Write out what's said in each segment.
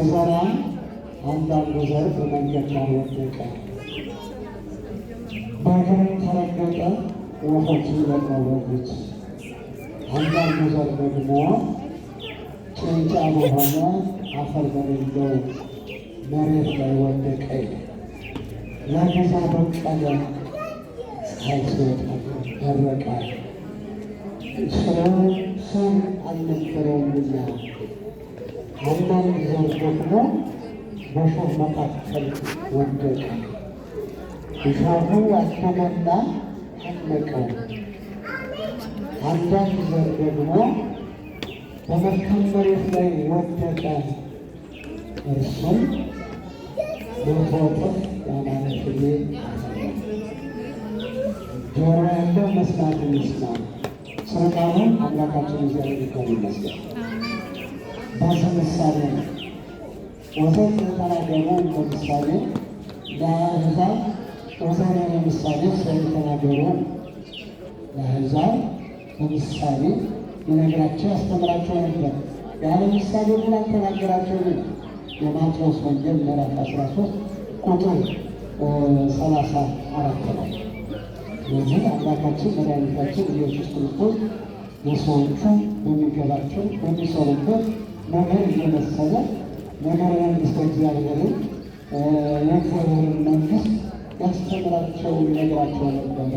ሲዘራ አንዳንዱ ዘር በመንገድ ላይ ወደቀ፣ በእግር ተረገጠ፣ ወፎች ይበላው በሉት። አንዳንዱ ዘር ደግሞ ጭንጫ በሆነ አፈር በሌለው መሬት ላይ ወደቀ። ለጊዜው በቀለ፣ ፀሐይ ሲወጣ ደረቀ፣ ስር አልነበረውምና። አንዳንድ ዘር ደግሞ በእሾህ መካከል ወደቀ፣ እሾሁ አልተሞላ አለቀ። አንዳንድ ዘር ደግሞ በመልካም መሬት ላይ ወደቀ፣ እርሱም መቶ እጥፍ ያማረ ፍሬ አፈራ። ጆሮ ያለው መስማትን ይስማ። ስለ ቃሉ አምላካችን እግዚአብሔር ይመስገን። በዚህ ምሳሌ ወተት የተናገሩ እንደ ምሳሌ ለአሕዛብ ወተት ለምሳሌ ስለተናገሩ ለአሕዛብ በምሳሌ ሊነግራቸው ያስተምራቸው ነበር። ያለ ምሳሌ ግን አልተናገራቸውም። የማቴዎስ ወንጌል ምዕራፍ 13 ቁጥር 34 ነው። ስለዚህ አምላካችን መድኃኒታችን ኢየሱስ ክርስቶስ የሰዎቹ በሚገባቸው በሚሰሩበት ነገር እየመሰለ ነገር መንግሥተ እግዚአብሔርን የእግዚአብሔርን መንግሥት ያስተምራቸው ይነግራቸው ነበረ።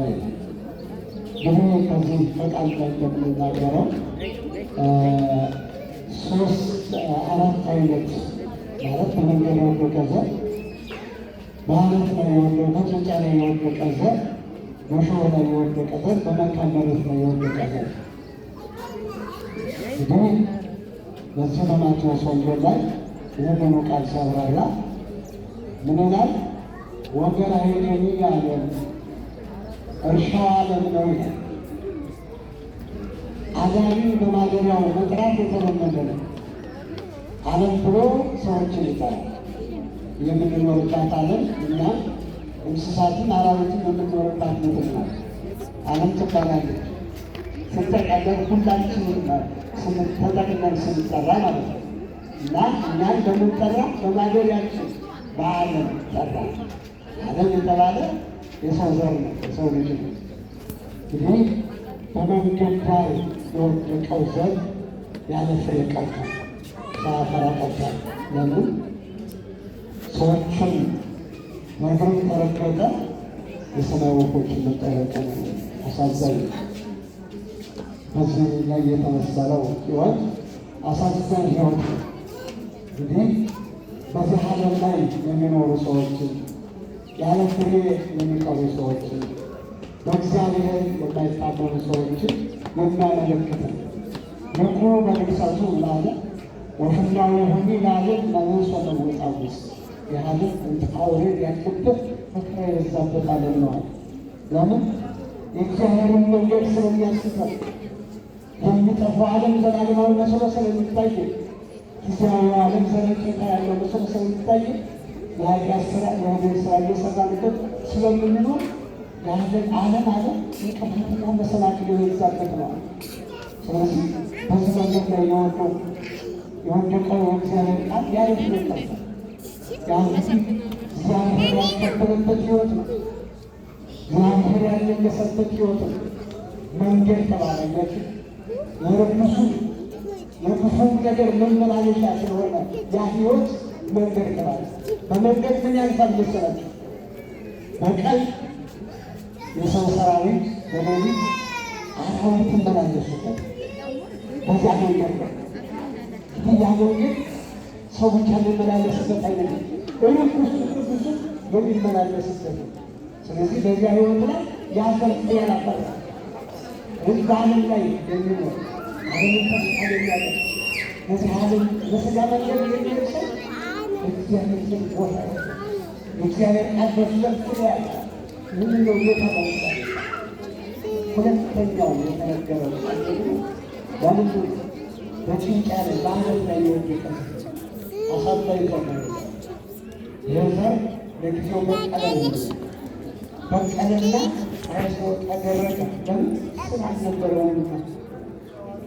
ይህ ከዚህ በቃል ላይ እንደምንናገረው አራት አይነት ማለት በመንገድ የወደቀ ዘር፣ በአለት ላይ የወደቀ ጭንጫ ላይ የወደቀ ዘር፣ በእሾህ ላይ የወደቀ ዘር፣ በመልካም መሬት ላይ የወደቀ ዘር። እንግዲህ በዚህ በማቴዎስ ወንጌል ላይ ይህንኑ ቃል ሲያብራራ ምን ይላል? ወገን አይደኒ ያለ እርሻው ዓለም ነው ይላል። አዳሚ በማደሪያው መጥራት የተለመደ ነው። ዓለም ብሎ ሰዎችን ይጠራል። የምንኖርባት ዓለም እና እንስሳትን አራዊትን የምንኖርባት ምድር ናት። ዓለም ትባላለች። ስንጠቀለል ሁላችን ተጠቅመን ስንጠራ ማለት ነው እና እኛን በምንጠራ በማደሪያችን በዓለም ጠራ። ዓለም የተባለ የሰው ዘር ነው፣ የሰው ልጅ ነው። እንግዲህ በመንገድ ላይ የወደቀው ዘር ያለ ፍሬ ቀርቷል፣ ሳያፈራ ቀርቷል። ለምን? ሰዎችን መግሩን ተረገጠ፣ የሰማይ ወፎችን መጠረቀ። አሳዛኝ በዚህ ላይ የተመሰለው ሕይወት አሳዛኝ ሕይወት ነው። እንግዲህ በዚህ ዓለም ላይ የሚኖሩ ሰዎችን ያለ ፍሬ የሚቀሩ ሰዎችን በእግዚአብሔር የማይታመኑ ሰዎችን የሚያመለክት ነው። ንቁ በልብሳቱ ላለ ወፍናዊ ሆኒ ላለ መውሶ ለወጣውስ የዓለም አውሬ ያለበት መከራ የበዛበት ዓለም ነዋል። ለምን? የእግዚአብሔርን መንገድ ስለሚያስፈል የሚጠፋው ዓለም ዘላለማዊ መስሎ ስለሚታይ፣ ጊዜያዊ ዓለም ዘለቄታ ያለው መስሎ ስለሚታይ የኃጢአት ስራ የወንጀል ስራ እየሰራንበት ስለምንኖር ያለን ዓለም እንቅፋትና መሰናክል የበዛበት ነው። ስለዚህ በዚህ መንገድ ላይ የወደቀው የእግዚአብሔር ቃል ያለ ፍሬ ቀርቷል። እግዚአብሔር ያልተከለበት ሕይወት ነው። እግዚአብሔር ያልለገሰበት ሕይወት ነው። መንገድ ተባለለት የክፉ ነገር መመላለሻ ስለሆነ ያ ሕይወት መንገድ ተባለ። በመንገድ ምን ያልፋል መሰላችሁ? በቀን የሰው ሰራዊት በሌሊት አራዊት ይመላለሱበት በዚያ መንገድ ነው። ያ መንገድ ሰው ብቻ የሚመላለስበት አይደለም፣ ብዙ የሚመላለስበት ነው። ስለዚህ በዚያ ሕይወት ላይ ያፈርጥ ያላፈር ህዝብ ዓለም ላይ የሚኖር ዓለምን ተስፋ የሚያደርግ በዚህ ዓለም በስጋ መንገድ የሚደርሰው እግዚአብሔር ዘንድ ቦታ የእግዚአብሔር ቃል በፍለፍል ያለ ምን ነው የተመሰለ። ሁለተኛው የተነገረው ቃል ደግሞ በምንድን በጭንጫ ላይ በዓለት ላይ የወደቀ አሳባይ ቆመ። የዘር ለጊዜው በቀለና ራሱ ተደረገ። ለምን? ስላልነበረውና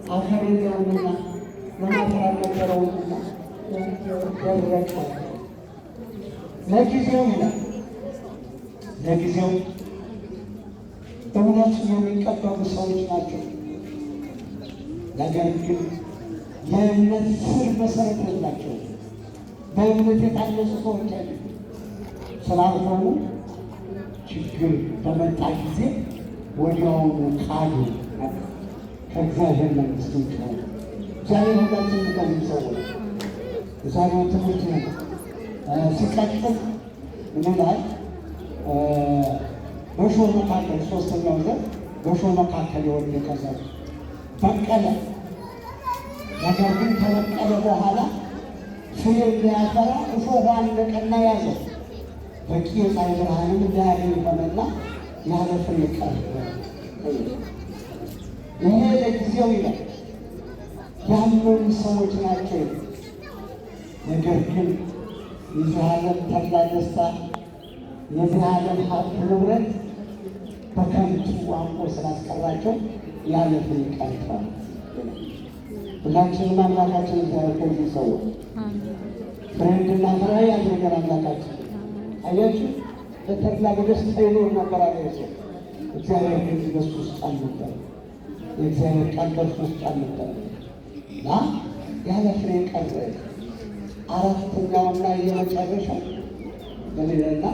አፈር የለውምና ለማፈር አልነበረውምና ደረቀ። ለጊዜው ይላል ለጊዜው እውነት የሚቀበሉ ሰዎች ናቸው። ነገር ግን የእምነት ስር መሰረት የላቸው። በእምነት የታነጹ ሰዎች አሉ ስላልሆኑ ችግር በመጣ ጊዜ ወዲያውኑ ካዱ፣ ከእግዚአብሔር መንግስት ውጭ ሆኑ። እግዚአብሔር ሁላችን ከዚህ ሰዎች የዛሬው ትምህርት ሲቀጥል ይላል በእሾህ መካከል ሶስተኛው ዘር በእሾህ መካከል የወደቀ ዘር በቀለ። ነገር ግን ከበቀለ በኋላ ፍሬ እንዳያፈራ እሾህ አነቀና ያዘው። በቂ የፀሐይ ብርሃንም እንዳያገኝ ሆነና ያለ ፍሬ ቀረ። ይሄ ለጊዜው ይላል ያመኑ ሰዎች ናቸው። ነገር ግን የዚህ ዓለም ተድላ ደስታ፣ የዚህ ዓለም ሀብት ንብረት በከንቱ አንቆ ስላስቀራቸው ያለ ፍሬ ቀርተዋል። ሁላችንም አምላካችን እግዚአብሔር ከዚህ ሰዎች ፍሬ እንድናፈራ ያድርገን። አምላካችን አያችሁ፣ በተድላ በደስታ ይኖር ነበር አለ ሰው። እግዚአብሔር ግን በሱ ውስጥ አልነበር። የእግዚአብሔር ቃል በሱ ውስጥ አልነበር እና ያለ ፍሬ ቀረ። አራተኛውና የመጨረሻው በሌላና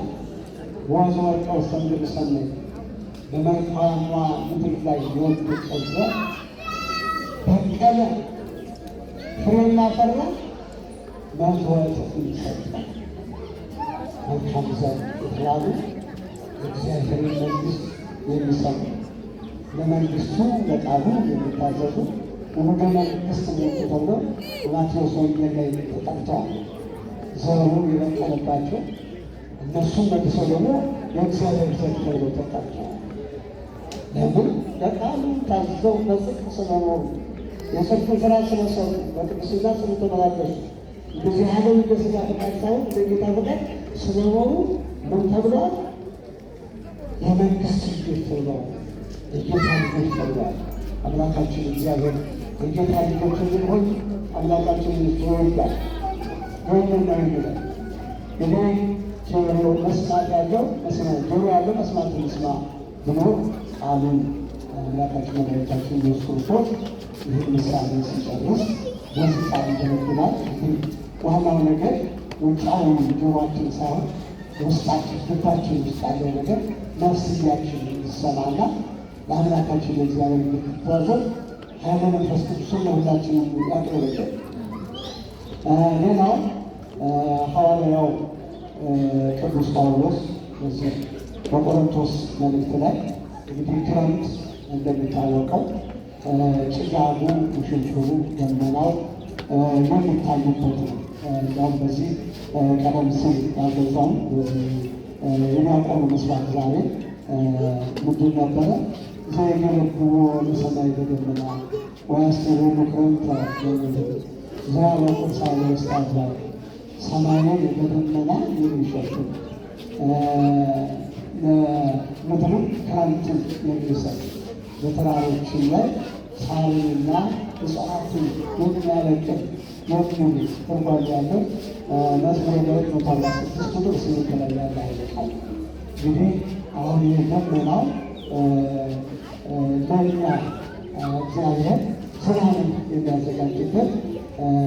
ወንዝ ወርቀው ሰምድር ሰማይ በመልካሟ ምድር ላይ የወደቀ ዘር በቀለ፣ ፍሬና ፈራ፣ መቶ እጥፍ ሰጠ። መልካም ዘር የተባሉ እግዚአብሔርን መንግስት የሚሰሙ ለመንግስቱ ለቃሉ የሚታዘዙ ወደ መንግስት ሞቱ ተብለው በማቴዎስ ወንጌል ላይ ተጠርተዋል። ዘሩ የበቀለባቸው እነሱም መልሰው ደግሞ የእግዚአብሔር ዘር ተብለው ተጠርተዋል። ለምን? ለቃሉ ታዘው በጽድቅ ስለኖሩ፣ የጽድቅን ስራ ስለሰሩ፣ በቅድስና ስለተመላለሱ፣ እንደዚህ ዓለም እንደ ሥጋ ፈቃድ ሳይሆን እንደ ጌታ ፈቃድ ስለኖሩ ምን ተብለዋል? የመንግስት ልጆች ተብለዋል። የጌታ ልጆች ተብለዋል። አምላካችን እግዚአብሔር የጌታ ልጆች እንድንሆን አምላካችን ይወዳል። ወይምና ይላል እኔ ጆሮ መስማት ያለው መስማት፣ ጆሮ ያለው መስማት ይስማ ብሎ ቃሉን አምላካችን መድኃኒታችን ኢየሱስ ክርስቶስ ይህን ምሳሌ ሲጨርስ በዚህ ቃል ይገለግላል። ዋናው ነገር ውጫዊ ጆሮአችን ሳይሆን ውስጣችን ልባችን ውስጥ ያለው ነገር ነፍስያችን ይሰማና ለአምላካችን ለእግዚአብሔር እንድትታዘዝ ኃይለ መንፈስ ቅዱስን ለሁላችንም ያቅርብልን። ሌላው ሐዋርያው ቅዱስ ጳውሎስ በቆሮንቶስ መልእክት ላይ እንግዲህ ክረምት እንደሚታወቀው ጭጋጉ፣ ውሽንፍሩ፣ ደመናው የሚታዩበት ነው። እንዲሁም በዚህ ቀደም ሲል ያገዛውን የሚያቆሙ መስራት ዛሬ ምንድን ነበረ? ዘይገለብዎ ለሰማይ በደመና ወያስተርዩ ክረምተ ለምድር ዘያበቁ ሳለ ስታዝባል። ሰማይን በደመና የሚሸፍን ምድርን ክረምትን የሚሰጥ በተራሮችን ላይ ሳርንና እጽዋትን የሚያለቅም የሚል ትርጓሜ ያለው መዝሙረ ዳዊት 146 ቁጥር 8 ላይ ያለ ኃይለ ቃል። እንግዲህ አሁን የደመናው ለእኛ እግዚአብሔር ዝናብን የሚያዘጋጅበት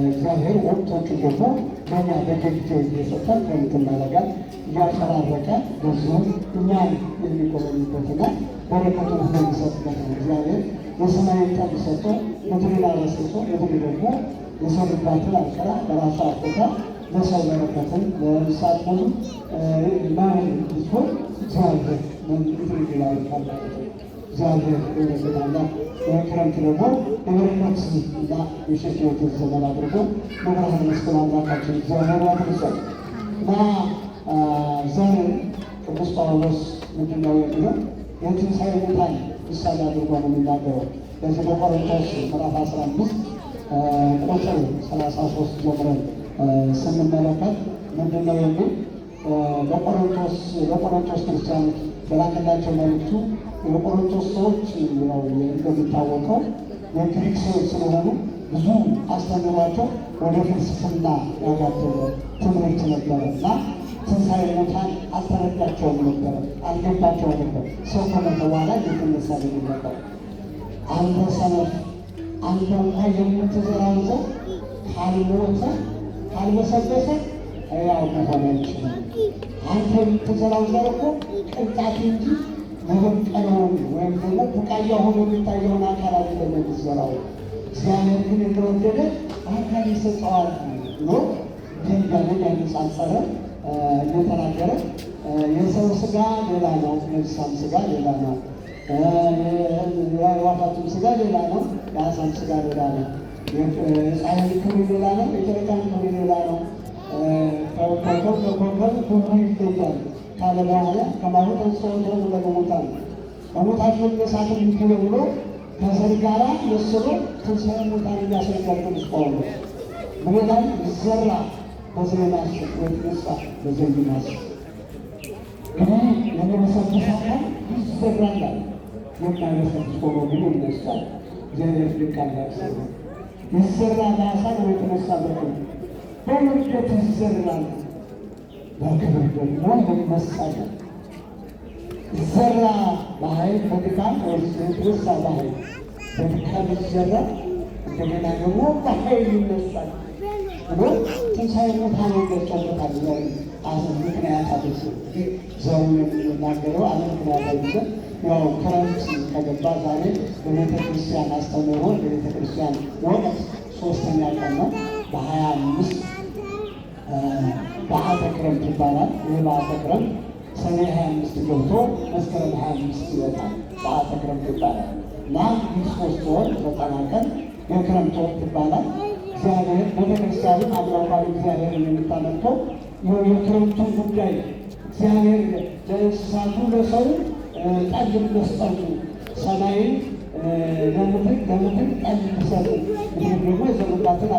እግዚአብሔር ወቅቶችን ደግሞ ለእኛ በደጅ እየሰጠን በምትናረጋል እያፈራረቀ በዚሁም እኛን የሚጎበኝበትና በረከቱን የሚሰጥበት ነው። እግዚአብሔር የሰማይን ጠል ሰጥቶ ምድርን አረስርሶ ምድር ደግሞ የሰሩባትን አልቀራ በራሱ አፍታ ለሰው በረከትን ለእንስሳት ሁሉ ማን ልትሆን እግዚአብሔር ምድር ይባርካል ማለት ነው። እግዚአብሔር ይመስገናልና ክረምት ደግሞ የበረከት እና የሸሽዎችን ዘመን አድርጎ በብርሃን መስቀል አምላካችን እግዚአብሔር ያድርሰን እና ዘርን ቅዱስ ጳውሎስ ምንድን ነው የሚለው? የትንሣኤ ሙታን ምሳሌ አድርጎ ነው የሚናገረው። በዚህ በቆሮንቶስ ምዕራፍ 15 ቁጥር 33 ጀምረን ስንመለከት ምንድን ነው የሚል? ለቆሮንቶስ ክርስቲያኖች በላከላቸው መልእክቱ የቆሮንቶስ ሰዎች እንደሚታወቀው የግሪክ ሰዎች ስለሆኑ ብዙ አስተምሯቸው ወደ ፍልስፍና ያጋደለ ትምህርት ነበረ እና ትንሣኤ ሙታን አልተረዳቸውም ነበረ፣ አልገባቸውም ነበር። ሰው ከሞተ በኋላ እየተነሳ ልጅ ነበር። አንተ ሰነፍ፣ አንተ እንኳ የምትዘራው ዘር ካልሞተ ካልበሰበሰ ያው መሆን አይችልም። አንተ የምትዘራው ዘር እኮ ቅንጣት እንጂ መበቀለውን ወይም ደግሞ ቡቃያ ሆኖ የሚታየውን አካል አይደለም የምትዘራው። እግዚአብሔር ግን እንደወደደ አካል ይሰጠዋል ብሎ ድንጋይ ያነጻጸረ እየተናገረ የሰው ስጋ ሌላ ነው፣ የእንስሳም ስጋ ሌላ ነው፣ የአዕዋፋትም ስጋ ሌላ ነው፣ የዓሣም ስጋ ሌላ ነው፣ የፀሐይ ክብር ሌላ ነው፣ የጨረቃም ክብር ሌላ ነው። ከኮከብ ክብሩ ይገኛል ካለ በኋላ ከማሁ ተንሥኡ ለሙታን ከሙታን መነሳትን እንዲሁ ብሎ ከዘር ጋራ መስሎ ትንሣኤ ሙታን እያስረዳል ቅዱስ ጳውሎስ ብሎላል። ይዘራ በዘይናስ ወይነሳ በዘይናስ እንግዲህ የመበሰበስ አካል ይዘራል፣ የማይበሰብስ ሆኖ ግን ይነሳል። እግዚአብሔር ልቃል ያሰሩ ይዘራ በአሳር ወይተነሳ በክብር በውርደት ይዘራል፣ በክብር ደግሞ ይነሳል። ይዘራ በኃይል በድካም ወይተነሳ በኃይል በድካም ይዘራል፣ እንደገና ደግሞ በኃይል ይነሳል ብሎ ትንሣኤ ሙታን ይገልጸበታል። ምክንያት አድርጎ ዘሩ የምንናገረው አለ ምክንያት አድርጎ ያው ክረምት ከገባ ዛሬ በቤተ ክርስቲያን አስተምህሮ በቤተ ክርስቲያን ወቅት 3ኛ ቀን ነው። በ25 በዓተ ክረምት ይባላል። ይህ በዓተ ክረምት ሰኔ 25 ገብቶ መስከረም 25 ይወጣል። በዓተ ክረምት ይባላል እና ይህ 3 ወር 90 ቀን የክረምት ወቅት ይባላል። እግዚአብሔር ቤተክርስቲያኑ አምላካዊ እግዚአብሔርን የምታመልከው የክረምቱን ጉዳይ እግዚአብሔር ለእንስሳቱ ለሰው ጠል መስጠቱ ሰማይን ለምድር ጠል ሰጡ። ይህም ደግሞ የዘሩባትን